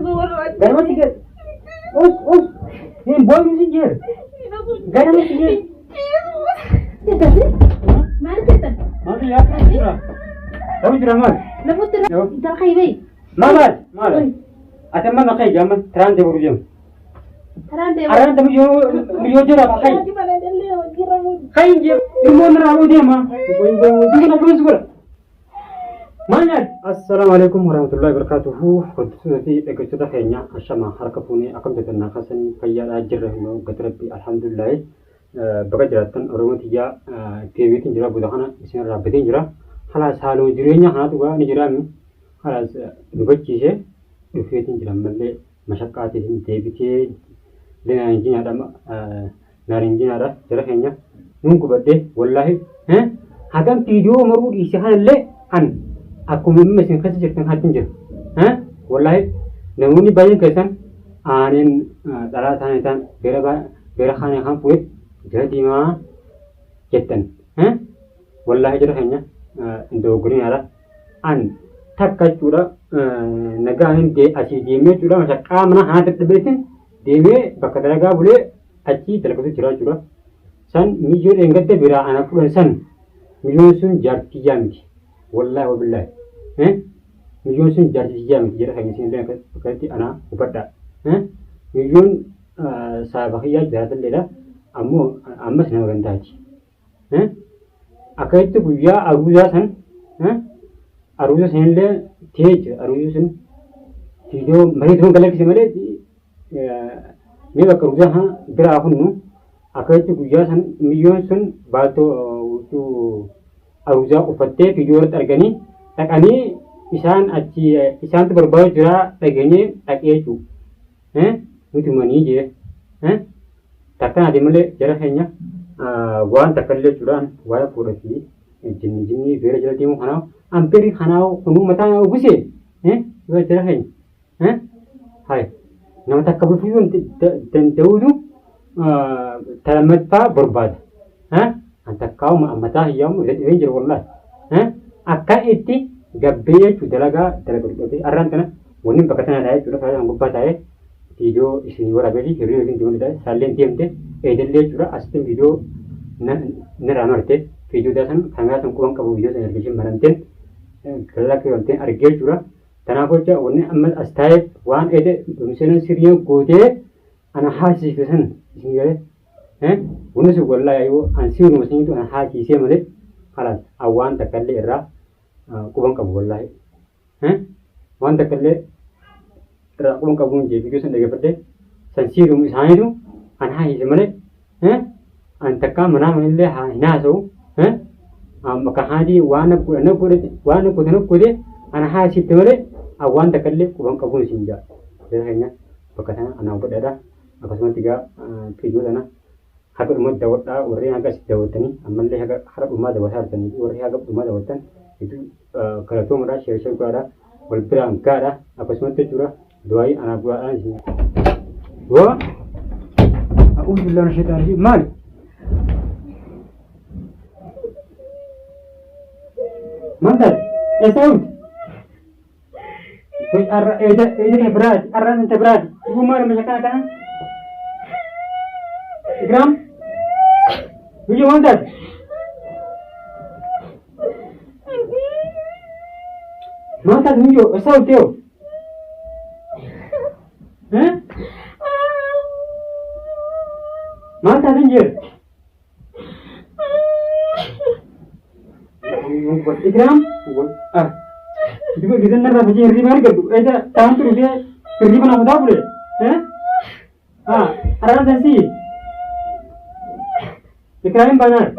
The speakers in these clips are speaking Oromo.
Gara mati ke? Us. Ini boy mesti je. Gara mati je. Kita sih? Mana kita? Mana ya? Tahu cerah mal? Lepas tu dah kaya baik. Mal. Ada mana kaya zaman terang deh berujung. Terang deh. Aran tapi yo cerah pakai. Kaya je. Ilmu neramu dia mah. Boy nak terus ber. Mana? Assalamualaikum warahmatullahi wabarakatuh. Konstitusi ekosistem kayaknya asyama harakapuni akan bertenang kasani kaya ajar no gatrapi alhamdulillah. Baga jaratan orang tiga TV tin jira budakana isin rabetin jira halas halu jirenya hana tuga ni jira mi halas dubachi se dufitin jira malle mashaqqati tin TV ke lena injina da narinjina da jira kayaknya nunggu badde wallahi hagam video maru isi hanalle an aku mesin kasi jirtan hatin jir wallahi namuni bayin kesan anin dara tanitan bera khane kham puit jadi mah ketan, wallahi jadi hanya indo gurih ada, an tak kacura negahin de asyik demi cura macam kamana hadat terbetin demi bakal raga boleh asyik terlalu cura san mijur enggak te bira anak pun san mijur sun jarti jam wallahi wabillah mijur sun jarti jam jadi hanya sini dia kerti anak upada mijur sahabatnya jadi leda amma sana gandaji akai tu buya aruja san le tej aruja san video mari thon galak se mare me ba karuja ha gra hunnu akai tu buya san miyo san ba to tu aruja ufatte video targani takani isan achi isan tu berbawa jura tagani takiye tu mutu mani je takkan ada mele jarah hanya wan takalle curan waya purati jinni bere jara timu khana amperi khana kunu mata uguse wa jarah hai hai nama tak kabul fiun dan dawudu talamat pa berbad antak kau mata yam ranger wallah akka iti gabbe cudalaga dalaga arran kana woni bakatana dai cuda kaya ngubba dai video isi wara beli kiri lagi cuma dah salen tiam te edelle cura astem video nera marte video dah san kamera tungkuang kabu video san kerja maranten kerja ke wanten argel cura tanah koca wanne amal astai wan ede misalnya siriya kode ana hasi kesan isi gale wanne su golla ayo ansi unu mesin itu ana hasi isi male kalas awan takalle era kubang kabu golla wan takalle rakun kabun je video san daga pade sansiru misai tu anhai semale antaka mana manille ha ina so maka hadi wana ku de anhai sitemale awan takalle kubang kabun sinja hanya bakatana ana badada akasma tiga video dana hagar mud dawata uri haga dawatani amalle haga harab umma dawata tani uri haga umma dawatan itu karato mara share kara walbira angkara akasma tejura دوائي أنا أقول أنجي أعوذ بالله من الشيطان الرجيم مالك منتظر يا سعود إذا براد أراد أنت براد هو مال مشاكل كان إكرام بيجي منتظر منتظر بيجي سعود تيو Mana anjir? Ikram? Juga kita nak baca hari mana kerja? Ada tahun tu dia kerja mana mudah boleh? Ada nasi. Ikram benar.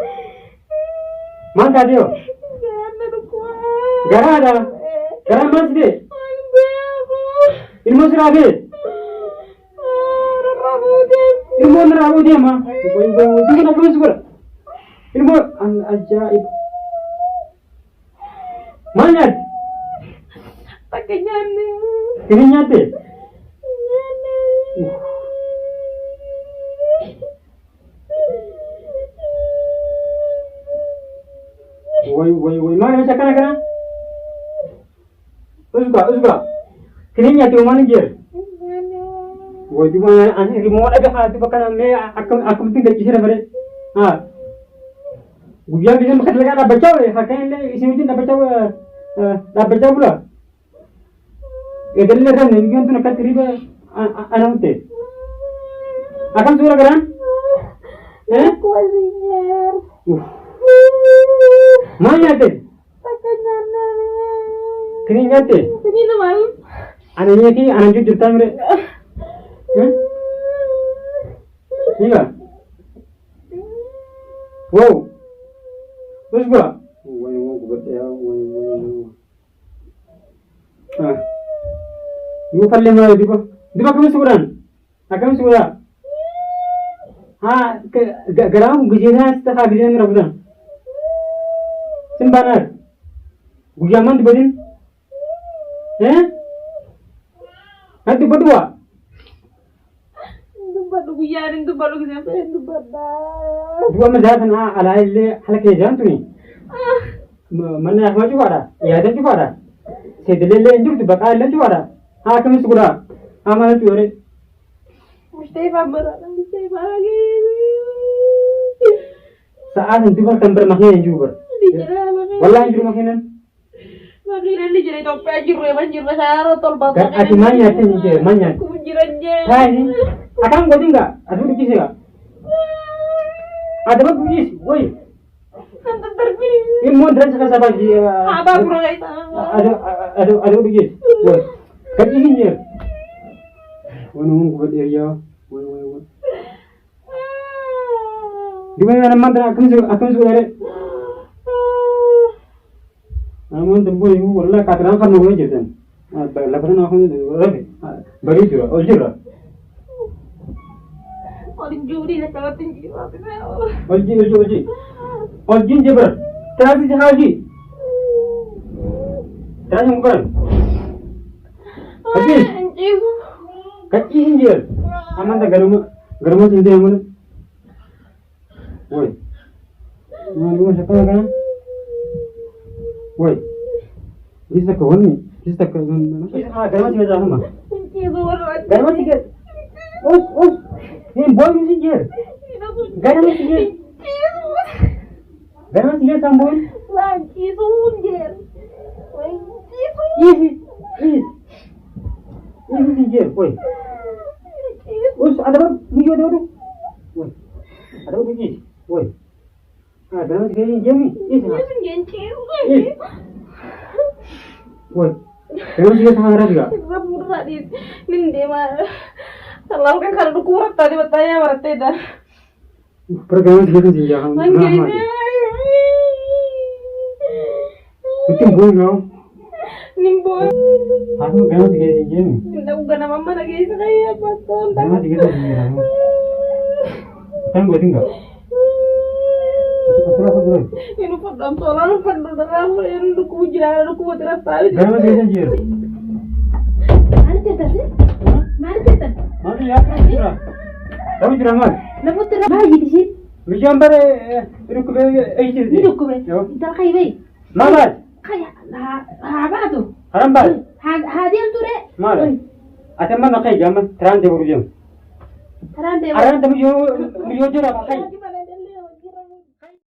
Mana dia? Gara ada. Gara masih. Ilmu serabe. Ilmu nerabu dia mah. Ilmu nak terus ber. Ilmu ajaib. Mana? Pakai nyane. Ini nyate. Woi. Mana macam kana? Usga. Kini nyate mana je? Wajib ani remote aja hati bahkan me aku tinggal di sini mere. Guyar bisa makan lagi ada baca le, hakan le isi mungkin ada baca pula. Itu le kan ni kan tu nak terima anak tu. Akan suara kan? Aku azinger. Mana tu? Takanya na. Kini nyate. Kini naman. Anaknya ki anak tu juta mere. Iya. Wow. Terus gua. Wow, gua ya. Gua palle mana di bawah. Di bawah kamu suran. Kamu suran. Garam gujina setengah gujina ngerabutan. Simbanar. Gujaman di badin. Nanti berdua. Baru guyarin tu baru kita tu baru. Dua menjadi na ala ile halak ejan tu ni. Mana aku juga ada. Ya ada juga ada. Sedele injur tu bakal le juga ada. Kami segera. Mana tu orang. Mesti berat, mesti lagi. Saat itu kan temper makin injur. Wallah injur makinan. Makinan di jadi topeng injur besar tol batu. Kan ati manya tu injur manya. Kujiran je. Hai. Akan gua tinggal. Aduh di sini. Ada apa bugis? Woi. Nanti terpilih. Ini mau dress ke siapa ji? Abang bro kita. Ada bugis. Woi. Kat ini je. Wanu gua dia. Woi. Di mana nama mantra akan suara. Namun tempoh ini wallah kataran kan mau je kan. Laporan aku ni bagi juga. Oljura. Orang juri nak kalau tinggi apa ni? Olji jeber. Terasi jahaji. Terasi bukan. Kaki injil. Aman tak garam sini aman. Woi. Mana siapa kan? Woi. Bisa kawan ni. Bisa kawan. Garam sini dah sama. Garam sini. Us. Ini boy mesti je. Garam mesti je. Garam mesti je sambung. Lagi sunjer. Is. Ini mesti je. Boy. Us ada apa? Video ada apa? Boy. Ada apa ni? Boy. Garam mesti je ni. Is. Boy. Garam mesti je sama ada juga. Murah di ninde mah. Selalu kan kalau kurang tadi bertanya berarti dah. Pergaulan segitu sih jangan. Itu bono. Nimbo. Aku gaul segitu sih ni. Tidak bukan nama mana lagi saya pasal. Gaul segitu sih jangan. Kan gue tinggal. Apa dulu? Ini padam soalan padam dalam ini duku jalan duku terus tadi. Gaul segitu sih. Mana cerita sih? Mana cerita? Mana ya? Kamu cerita mana? Lepas tu apa jadi sih? Macam apa? Rukuk aja sih. Rukuk ber. Kita kaya bayi. Mana? Kaya. Apa tu? Harambat. Hadiah tu re. Mana? Ada mana kaya zaman? Terang dia berujung. Terang dia. Terang dia berujung apa kaya?